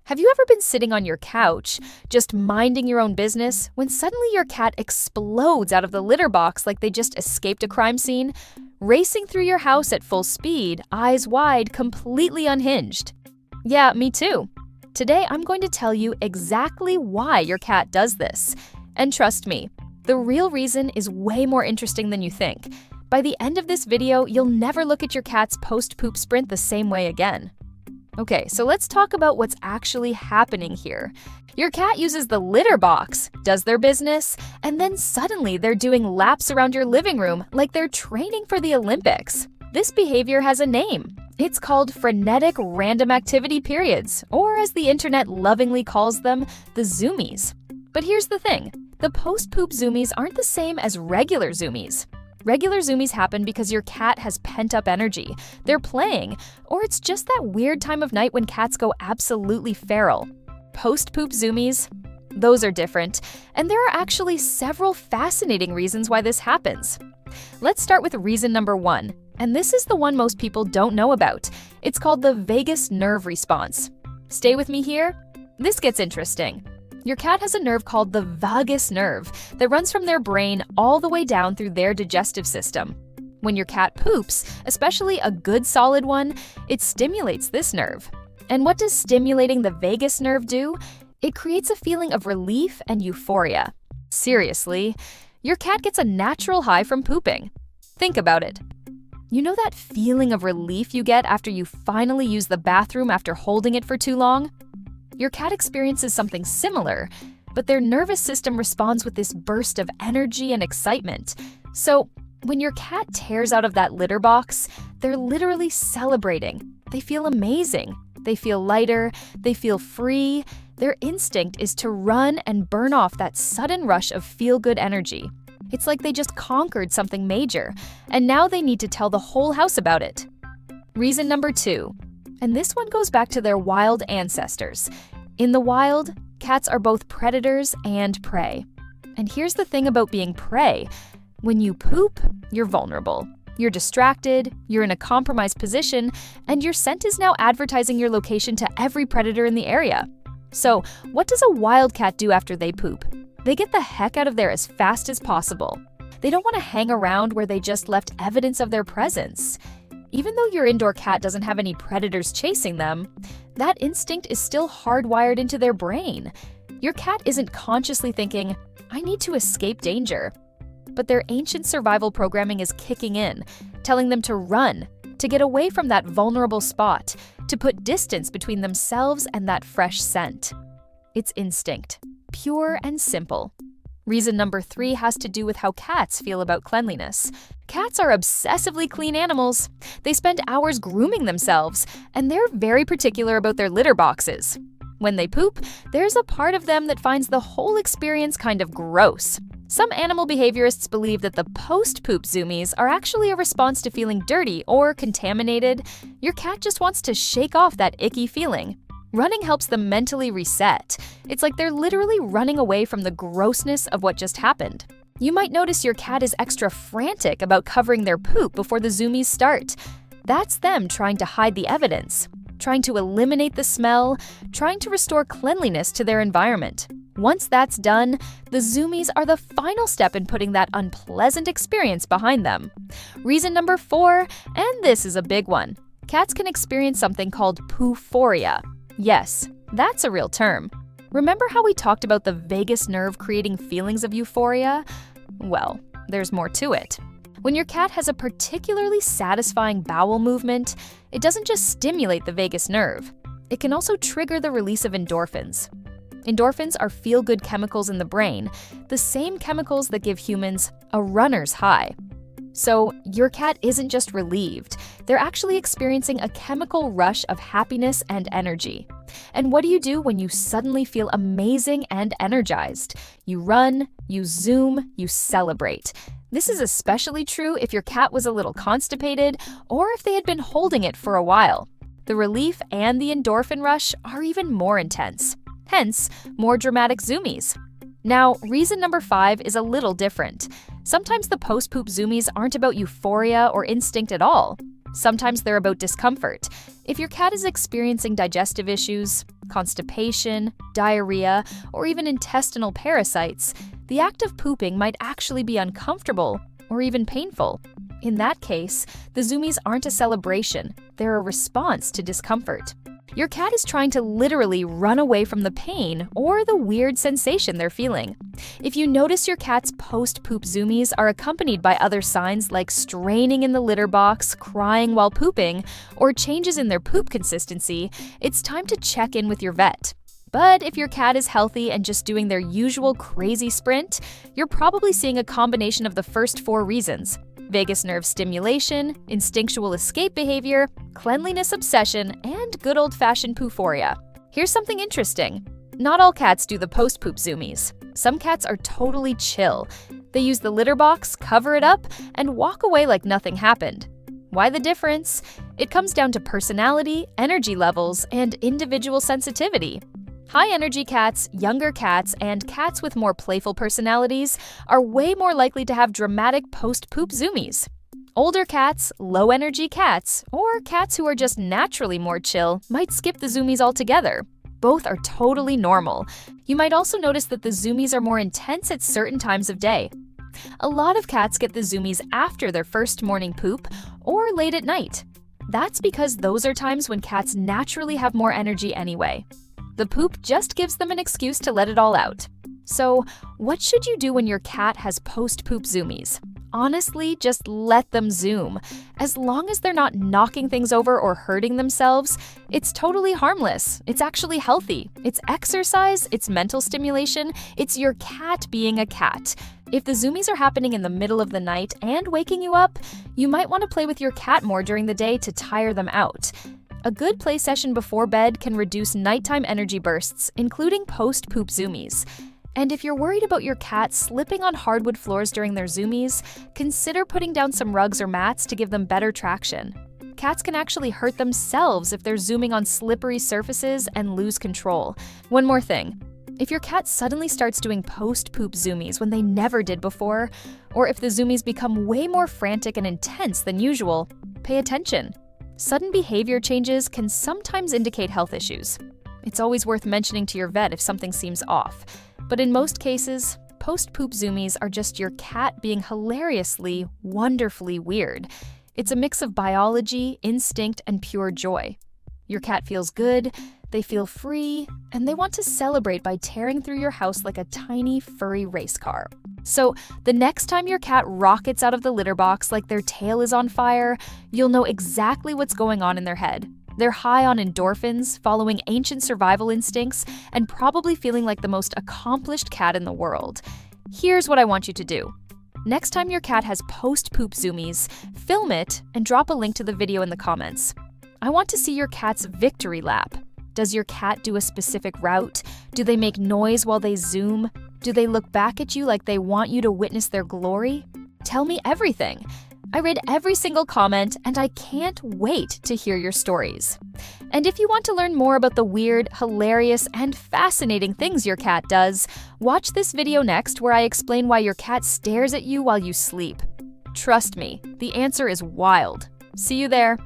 Have you ever been sitting on your couch, just minding your own business, when suddenly your cat explodes out of the litter box like they just escaped a crime scene, racing through your house at full speed, eyes wide, completely unhinged? Yeah, me too. Today, I'm going to tell you exactly why your cat does this. And trust me, the real reason is way more interesting than you think. By the end of this video, you'll never look at your cat's post-poop sprint the same way again. Okay, so let's talk about what's actually happening here. Your cat uses the litter box, does their business, and then suddenly they're doing laps around your living room like they're training for the Olympics. This behavior has a name. It's called frenetic random activity periods, or as the internet lovingly calls them, the Zoomies. But here's the thing, the post-poop Zoomies aren't the same as regular Zoomies. Regular Zoomies happen because your cat has pent-up energy, they're playing, or it's just that weird time of night when cats go absolutely feral. Post-poop Zoomies? Those are different, and there are actually several fascinating reasons why this happens. Let's start with reason number 1, and this is the one most people don't know about. It's called the vagus nerve response. Stay with me here. This gets interesting. Your cat has a nerve called the vagus nerve that runs from their brain all the way down through their digestive system. When your cat poops, especially a good solid one, it stimulates this nerve. And what does stimulating the vagus nerve do? It creates a feeling of relief and euphoria. Seriously, your cat gets a natural high from pooping. Think about it. You know that feeling of relief you get after you finally use the bathroom after holding it for too long? Your cat experiences something similar, but their nervous system responds with this burst of energy and excitement. So, when your cat tears out of that litter box, they're literally celebrating. They feel amazing. They feel lighter. They feel free. Their instinct is to run and burn off that sudden rush of feel-good energy. It's like they just conquered something major, and now they need to tell the whole house about it. Reason number 2. And this one goes back to their wild ancestors. In the wild, cats are both predators and prey. And here's the thing about being prey. When you poop, you're vulnerable. You're distracted, you're in a compromised position, and your scent is now advertising your location to every predator in the area. So, what does a wild cat do after they poop? They get the heck out of there as fast as possible. They don't want to hang around where they just left evidence of their presence. Even though your indoor cat doesn't have any predators chasing them, that instinct is still hardwired into their brain. Your cat isn't consciously thinking, I need to escape danger. But their ancient survival programming is kicking in, telling them to run, to get away from that vulnerable spot, to put distance between themselves and that fresh scent. It's instinct, pure and simple. Reason number 3 has to do with how cats feel about cleanliness. Cats are obsessively clean animals. They spend hours grooming themselves, and they're very particular about their litter boxes. When they poop, there's a part of them that finds the whole experience kind of gross. Some animal behaviorists believe that the post-poop Zoomies are actually a response to feeling dirty or contaminated. Your cat just wants to shake off that icky feeling. Running helps them mentally reset. It's like they're literally running away from the grossness of what just happened. You might notice your cat is extra frantic about covering their poop before the Zoomies start. That's them trying to hide the evidence, trying to eliminate the smell, trying to restore cleanliness to their environment. Once that's done, the Zoomies are the final step in putting that unpleasant experience behind them. Reason number 4, and this is a big one. Cats can experience something called poophoria. Yes, that's a real term. Remember how we talked about the vagus nerve creating feelings of euphoria? Well, there's more to it. When your cat has a particularly satisfying bowel movement, it doesn't just stimulate the vagus nerve. It can also trigger the release of endorphins. Endorphins are feel-good chemicals in the brain, the same chemicals that give humans a runner's high. So, your cat isn't just relieved, they're actually experiencing a chemical rush of happiness and energy. And what do you do when you suddenly feel amazing and energized? You run, you zoom, you celebrate. This is especially true if your cat was a little constipated or if they had been holding it for a while. The relief and the endorphin rush are even more intense. Hence, more dramatic Zoomies. Now, reason number 5 is a little different. Sometimes the post-poop Zoomies aren't about euphoria or instinct at all. Sometimes they're about discomfort. If your cat is experiencing digestive issues, constipation, diarrhea, or even intestinal parasites, the act of pooping might actually be uncomfortable or even painful. In that case, the Zoomies aren't a celebration, they're a response to discomfort. Your cat is trying to literally run away from the pain or the weird sensation they're feeling. If you notice your cat's post-poop Zoomies are accompanied by other signs like straining in the litter box, crying while pooping, or changes in their poop consistency, it's time to check in with your vet. But if your cat is healthy and just doing their usual crazy sprint, you're probably seeing a combination of the first 4 reasons: vagus nerve stimulation, instinctual escape behavior, cleanliness obsession, and good old-fashioned poophoria. Here's something interesting. Not all cats do the post-poop Zoomies. Some cats are totally chill. They use the litter box, cover it up, and walk away like nothing happened. Why the difference? It comes down to personality, energy levels, and individual sensitivity. High-energy cats, younger cats, and cats with more playful personalities are way more likely to have dramatic post-poop Zoomies. Older cats, low-energy cats, or cats who are just naturally more chill might skip the Zoomies altogether. Both are totally normal. You might also notice that the Zoomies are more intense at certain times of day. A lot of cats get the Zoomies after their first morning poop or late at night. That's because those are times when cats naturally have more energy anyway. The poop just gives them an excuse to let it all out. So, what should you do when your cat has post-poop Zoomies? Honestly, just let them zoom. As long as they're not knocking things over or hurting themselves, it's totally harmless. It's actually healthy. It's exercise, it's mental stimulation, it's your cat being a cat. If the Zoomies are happening in the middle of the night and waking you up, you might want to play with your cat more during the day to tire them out. A good play session before bed can reduce nighttime energy bursts, including post-poop Zoomies. And if you're worried about your cat slipping on hardwood floors during their Zoomies, consider putting down some rugs or mats to give them better traction. Cats can actually hurt themselves if they're zooming on slippery surfaces and lose control. One more thing. If your cat suddenly starts doing post-poop Zoomies when they never did before, or if the Zoomies become way more frantic and intense than usual, pay attention. Sudden behavior changes can sometimes indicate health issues. It's always worth mentioning to your vet if something seems off. But in most cases, post-poop Zoomies are just your cat being hilariously, wonderfully weird. It's a mix of biology, instinct, and pure joy. Your cat feels good, they feel free, and they want to celebrate by tearing through your house like a tiny, furry race car. So, the next time your cat rockets out of the litter box like their tail is on fire, you'll know exactly what's going on in their head. They're high on endorphins, following ancient survival instincts, and probably feeling like the most accomplished cat in the world. Here's what I want you to do. Next time your cat has post-poop Zoomies, film it and drop a link to the video in the comments. I want to see your cat's victory lap. Does your cat do a specific route? Do they make noise while they zoom? Do they look back at you like they want you to witness their glory? Tell me everything. I read every single comment, and I can't wait to hear your stories. And if you want to learn more about the weird, hilarious, and fascinating things your cat does, watch this video next where I explain why your cat stares at you while you sleep. Trust me, the answer is wild. See you there.